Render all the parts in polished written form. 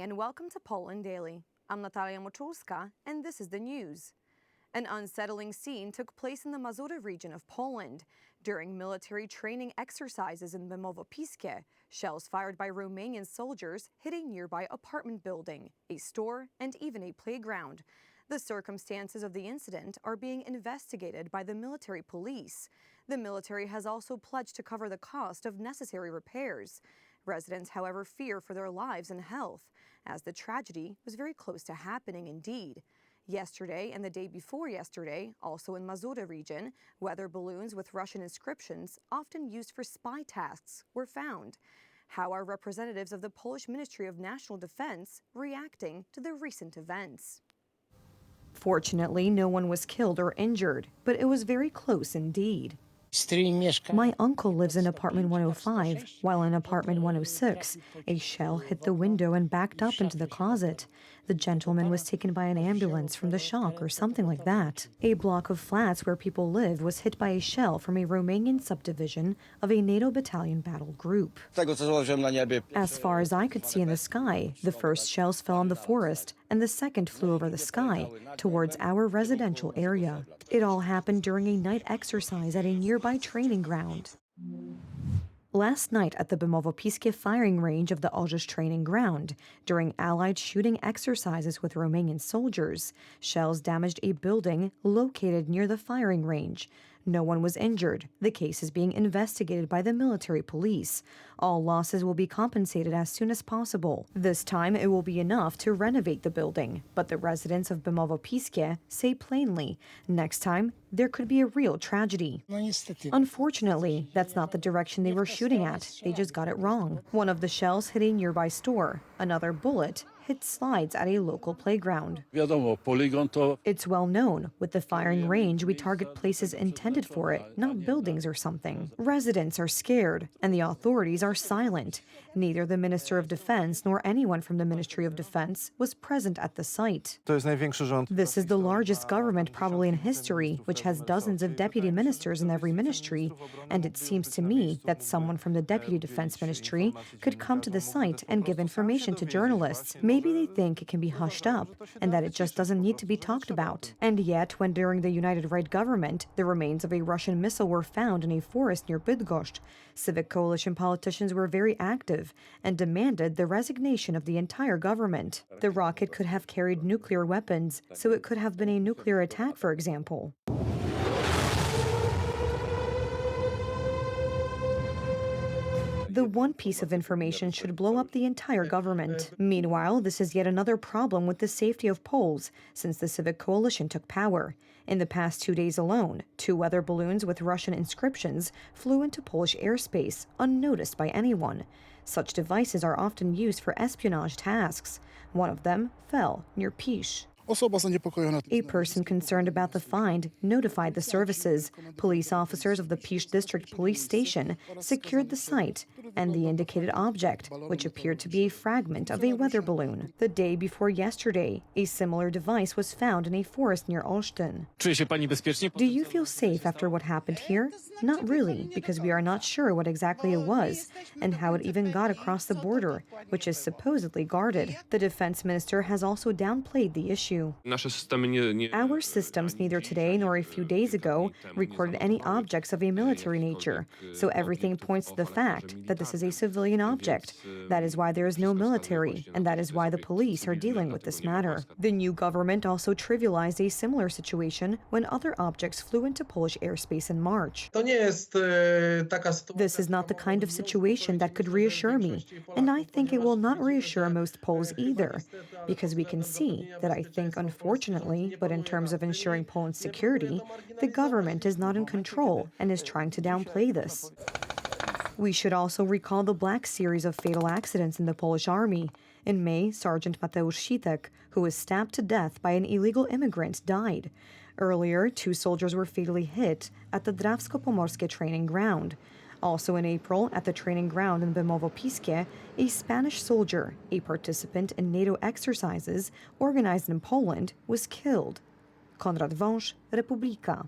morning and welcome to Poland Daily. I'm Natalia Moczulska and this is the news. An unsettling scene took place in the Mazury region of Poland. During military training exercises in Bemowo-Piskie, shells fired by Romanian soldiers hit a nearby apartment building, a store, and even a playground. The circumstances of the incident are being investigated by the military police. The military has also pledged to cover the cost of necessary repairs. Residents, however, fear for their lives and health, as the tragedy was very close to happening indeed. Yesterday and the day before yesterday, also in Mazury region, weather balloons with Russian inscriptions, often used for spy tasks, were found. How are representatives of the Polish Ministry of National Defense reacting to the recent events? Fortunately, no one was killed or injured, but it was very close indeed. My uncle lives in apartment 105, while in apartment 106, a shell hit the window and backed up into the closet. The gentleman was taken by an ambulance from the shock or something like that. A block of flats where people live was hit by a shell from a Romanian subdivision of a NATO battalion battle group. As far as I could see in the sky, the first shells fell on the forest, and the second flew over the sky towards our residential area. It all happened during a night exercise at a nearby training ground. Last night at the Bemowo-Piskie firing range of the Orzysz training ground, during Allied shooting exercises with Romanian soldiers, shells damaged a building located near the firing range. No one was injured. The case is being investigated by the military police. All losses will be compensated as soon as possible. This time it will be enough to renovate the building. But the residents of Bemowo-Piskie say plainly, next time there could be a real tragedy. Unfortunately, that's not the direction they were shooting at. They just got it wrong. One of the shells hit a nearby store. Another bullet hit slides at a local playground. It's well known. With the firing range, we target places intended for it, not buildings or something. Residents are scared, and the authorities are silent. Neither the Minister of Defense nor anyone from the Ministry of Defense was present at the site. This is the largest government probably in history, which has dozens of deputy ministers in every ministry, and it seems to me that someone from the Deputy Defense Ministry could come to the site and give information to journalists. Maybe they think it can be hushed up and that it just doesn't need to be talked about. And yet, when during the United Right government, the remains of a Russian missile were found in a forest near Bydgoszcz, civic coalition politicians were very active and demanded the resignation of the entire government. The rocket could have carried nuclear weapons, so it could have been a nuclear attack, for example. The one piece of information should blow up the entire government. Meanwhile, this is yet another problem with the safety of Poles since the civic coalition took power. In the past 2 days alone, 2 weather balloons with Russian inscriptions flew into Polish airspace, unnoticed by anyone. Such devices are often used for espionage tasks. One of them fell near Pisz. A person concerned about the find notified the services. Police officers of the Pisz District Police Station secured the site and the indicated object, which appeared to be a fragment of a weather balloon. The day before yesterday, a similar device was found in a forest near Olsztyn. Do you feel safe after what happened here? Not really, because we are not sure what exactly it was and how it even got across the border, which is supposedly guarded. The defense minister has also downplayed the issue. Our systems neither today nor a few days ago recorded any objects of a military nature, so everything points to the fact that this is a civilian object. That is why there is no military, and that is why the police are dealing with this matter. The new government also trivialized a similar situation when other objects flew into Polish airspace in March. This is not the kind of situation that could reassure me, and I think it will not reassure most Poles either, because we can see that I think, unfortunately, but in terms of ensuring Poland's security, the government is not in control and is trying to downplay this. We should also recall the Black series of fatal accidents in the Polish army. In May, Sergeant Mateusz Sitek, who was stabbed to death by an illegal immigrant, died. Earlier, 2 soldiers were fatally hit at the Drawsko-Pomorskie training ground. Also in April, at the training ground in Bemowo-Piskie, a Spanish soldier, a participant in NATO exercises organized in Poland, was killed. Konrad Wąż, Republika.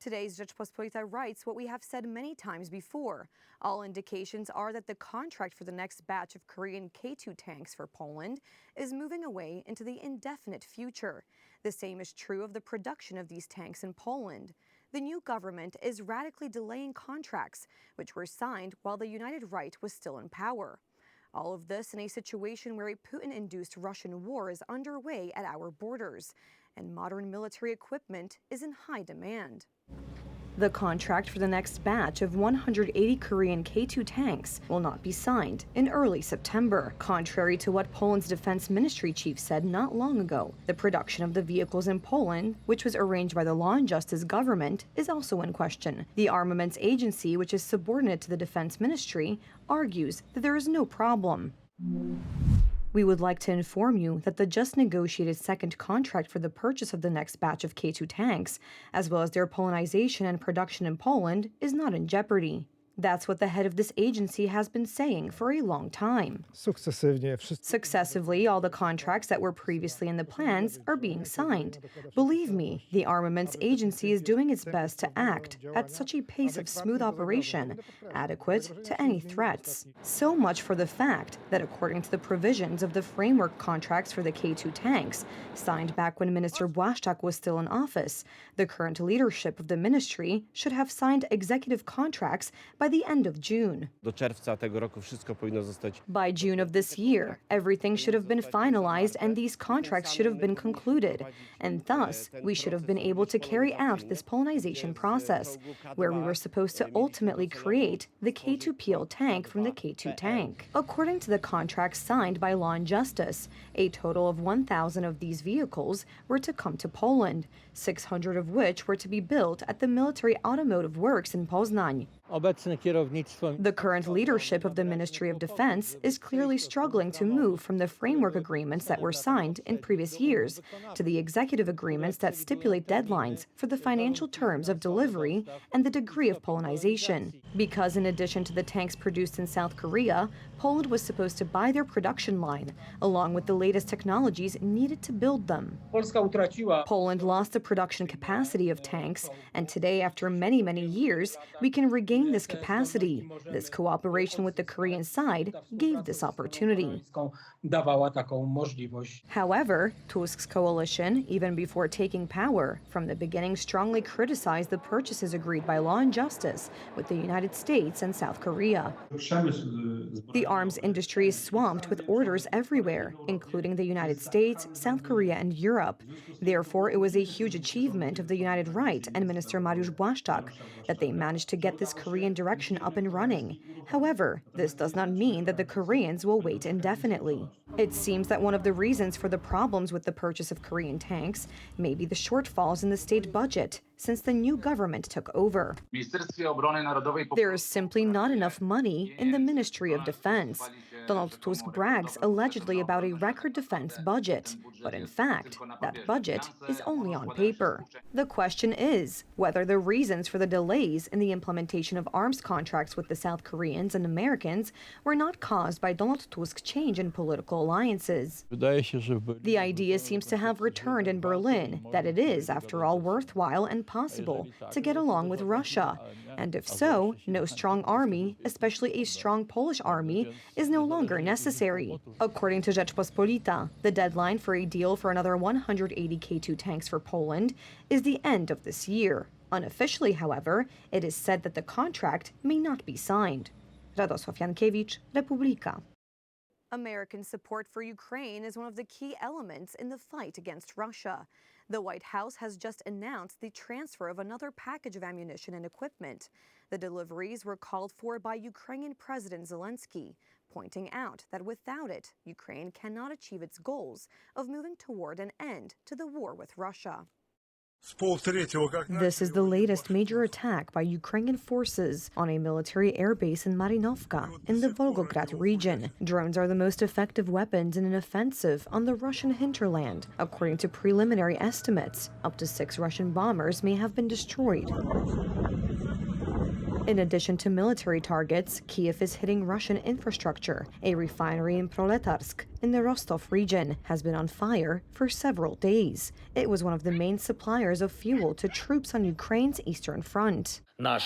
Today's Rzeczpospolita writes what we have said many times before. All indications are that the contract for the next batch of Korean K2 tanks for Poland is moving away into the indefinite future. The same is true of the production of these tanks in Poland. The new government is radically delaying contracts, which were signed while the United Right was still in power. All of this in a situation where a Putin-induced Russian war is underway at our borders, and modern military equipment is in high demand. The contract for the next batch of 180 Korean K2 tanks will not be signed in early September, contrary to what Poland's defense ministry chief said not long ago. The production of the vehicles in Poland, which was arranged by the Law and Justice government, is also in question. The armaments agency, which is subordinate to the defense ministry, argues that there is no problem. We would like to inform you that the just negotiated second contract for the purchase of the next batch of K2 tanks, as well as their Polonization and production in Poland, is not in jeopardy. That's what the head of this agency has been saying for a long time. Successively, all the contracts that were previously in the plans are being signed. Believe me, the armaments agency is doing its best to act at such a pace of smooth operation, adequate to any threats. So much for the fact that according to the provisions of the framework contracts for the K2 tanks, signed back when Minister Błaszczak was still in office, the current leadership of the ministry should have signed executive contracts by the end of June. By June of this year, everything should have been finalized and these contracts should have been concluded. And thus, we should have been able to carry out this Polonization process, where we were supposed to ultimately create the K2PL tank from the K2 tank. According to the contracts signed by Law and Justice, a total of 1,000 of these vehicles were to come to Poland, 600 of which were to be built at the Military Automotive Works in Poznań. The current leadership of the Ministry of Defense is clearly struggling to move from the framework agreements that were signed in previous years to the executive agreements that stipulate deadlines for the financial terms of delivery and the degree of Polonization. Because in addition to the tanks produced in South Korea, Poland was supposed to buy their production line, along with the latest technologies needed to build them. Poland lost the production capacity of tanks, and today, after many, many years, we can regain this capacity. This cooperation with the Korean side gave this opportunity. However, Tusk's coalition, even before taking power, from the beginning strongly criticized the purchases agreed by Law and Justice with the United States and South Korea. The arms industry is swamped with orders everywhere, including the United States, South Korea, and Europe. Therefore, it was a huge achievement of the United Right and Minister Mariusz Błaszczak that they managed to get this Korean direction up and running. However, this does not mean that the Koreans will wait indefinitely. It seems that one of the reasons for the problems with the purchase of Korean tanks may be the shortfalls in the state budget since the new government took over. There is simply not enough money in the Ministry of Defense. Donald Tusk brags allegedly about a record defense budget, but in fact, that budget is only on paper. The question is whether the reasons for the delays in the implementation of arms contracts with the South Koreans and Americans were not caused by Donald Tusk's change in political alliances. The idea seems to have returned in Berlin that it is, after all, worthwhile and possible to get along with Russia. And if so, no strong army, especially a strong Polish army, is no longer necessary. According to Rzeczpospolita, the deadline for a deal for another 180 K2 tanks for Poland is the end of this year. Unofficially, however, it is said that the contract may not be signed. Radosław Jankiewicz, Republika. American support for Ukraine is one of the key elements in the fight against Russia. The White House has just announced the transfer of another package of ammunition and equipment. The deliveries were called for by Ukrainian President Zelensky, pointing out that without it, Ukraine cannot achieve its goals of moving toward an end to the war with Russia. This is the latest major attack by Ukrainian forces on a military airbase in Marinovka, in the Volgograd region. Drones are the most effective weapons in an offensive on the Russian hinterland. According to preliminary estimates, up to 6 Russian bombers may have been destroyed. In addition to military targets, Kiev is hitting Russian infrastructure. A refinery in Proletarsk, in the Rostov region, has been on fire for several days. It was one of the main suppliers of fuel to troops on Ukraine's eastern front. Our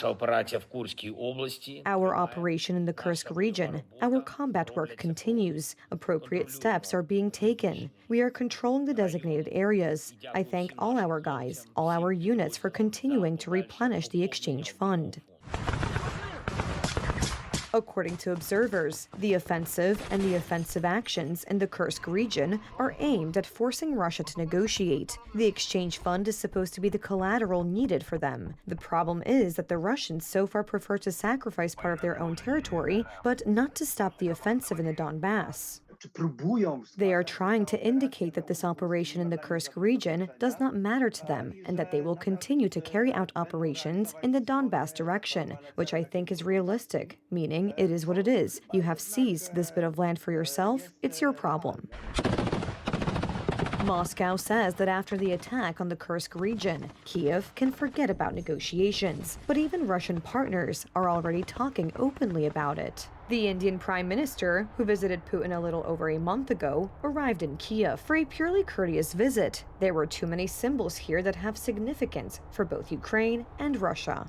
operation in the Kursk region, our combat work continues. Appropriate steps are being taken. We are controlling the designated areas. I thank all our guys, all our units for continuing to replenish the exchange fund. According to observers, the offensive and the offensive actions in the Kursk region are aimed at forcing Russia to negotiate. The exchange fund is supposed to be the collateral needed for them. The problem is that the Russians so far prefer to sacrifice part of their own territory, but not to stop the offensive in the Donbass. They are trying to indicate that this operation in the Kursk region does not matter to them and that they will continue to carry out operations in the Donbass direction, which I think is realistic, meaning it is what it is. You have seized this bit of land for yourself, it's your problem. Moscow says that after the attack on the Kursk region, Kiev can forget about negotiations. But even Russian partners are already talking openly about it. The Indian Prime Minister, who visited Putin a little over a month ago, arrived in Kiev for a purely courteous visit. There were too many symbols here that have significance for both Ukraine and Russia.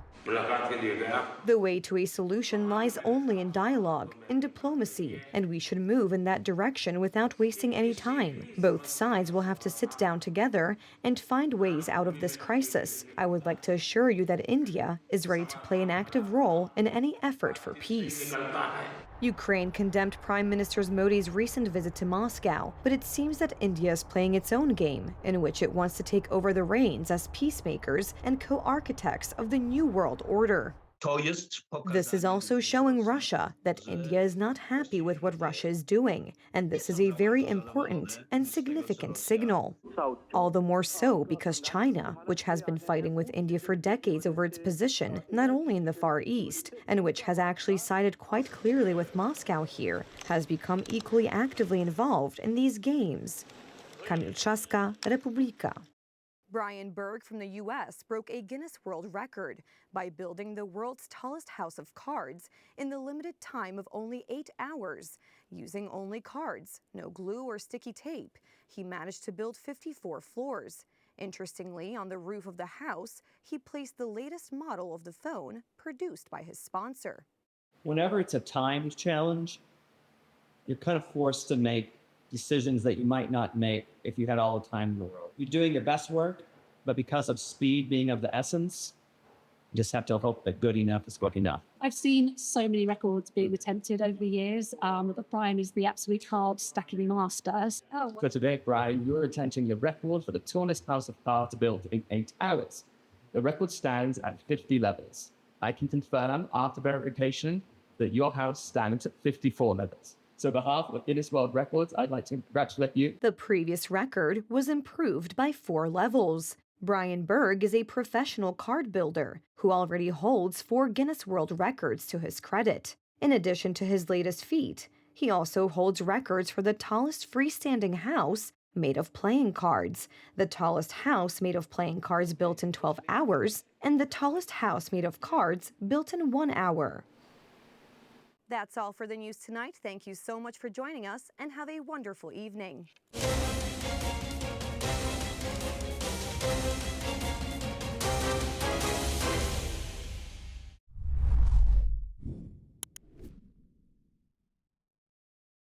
The way to a solution lies only in dialogue, in diplomacy, and we should move in that direction without wasting any time. Both sides will have to sit down together and find ways out of this crisis. I would like to assure you that India is ready to play an active role in any effort for peace. Ukraine condemned Prime Minister Modi's recent visit to Moscow, but it seems that India is playing its own game, in which it wants to take over the reins as peacemakers and co-architects of the New World Order. This is also showing Russia that India is not happy with what Russia is doing, and this is a very important and significant signal. All the more so because China, which has been fighting with India for decades over its position, not only in the Far East, and which has actually sided quite clearly with Moscow here, has become equally actively involved in these games. Kamil Trzaska, Republika. Brian Berg from the U.S. broke a Guinness World Record by building the world's tallest house of cards in the limited time of only 8 hours. Using only cards, no glue or sticky tape, he managed to build 54 floors. Interestingly, on the roof of the house, he placed the latest model of the phone produced by his sponsor. Whenever it's a timed challenge, you're kind of forced to make decisions that you might not make if you had all the time in the world. You're doing your best work, but because of speed being of the essence, you just have to hope that good enough is good enough. I've seen so many records being attempted over the years. Brian is the absolute card stacking master. So today, Brian, you're attempting your record for the tallest house of cards built in 8 hours. The record stands at 50 levels. I can confirm after verification that your house stands at 54 levels. So on behalf of Guinness World Records, I'd like to congratulate you. The previous record was improved by 4 levels. Brian Berg is a professional card builder who already holds 4 Guinness World Records to his credit. In addition to his latest feat, he also holds records for the tallest freestanding house made of playing cards, the tallest house made of playing cards built in 12 hours, and the tallest house made of cards built in 1 hour. That's all for the news tonight. Thank you so much for joining us, and have a wonderful evening.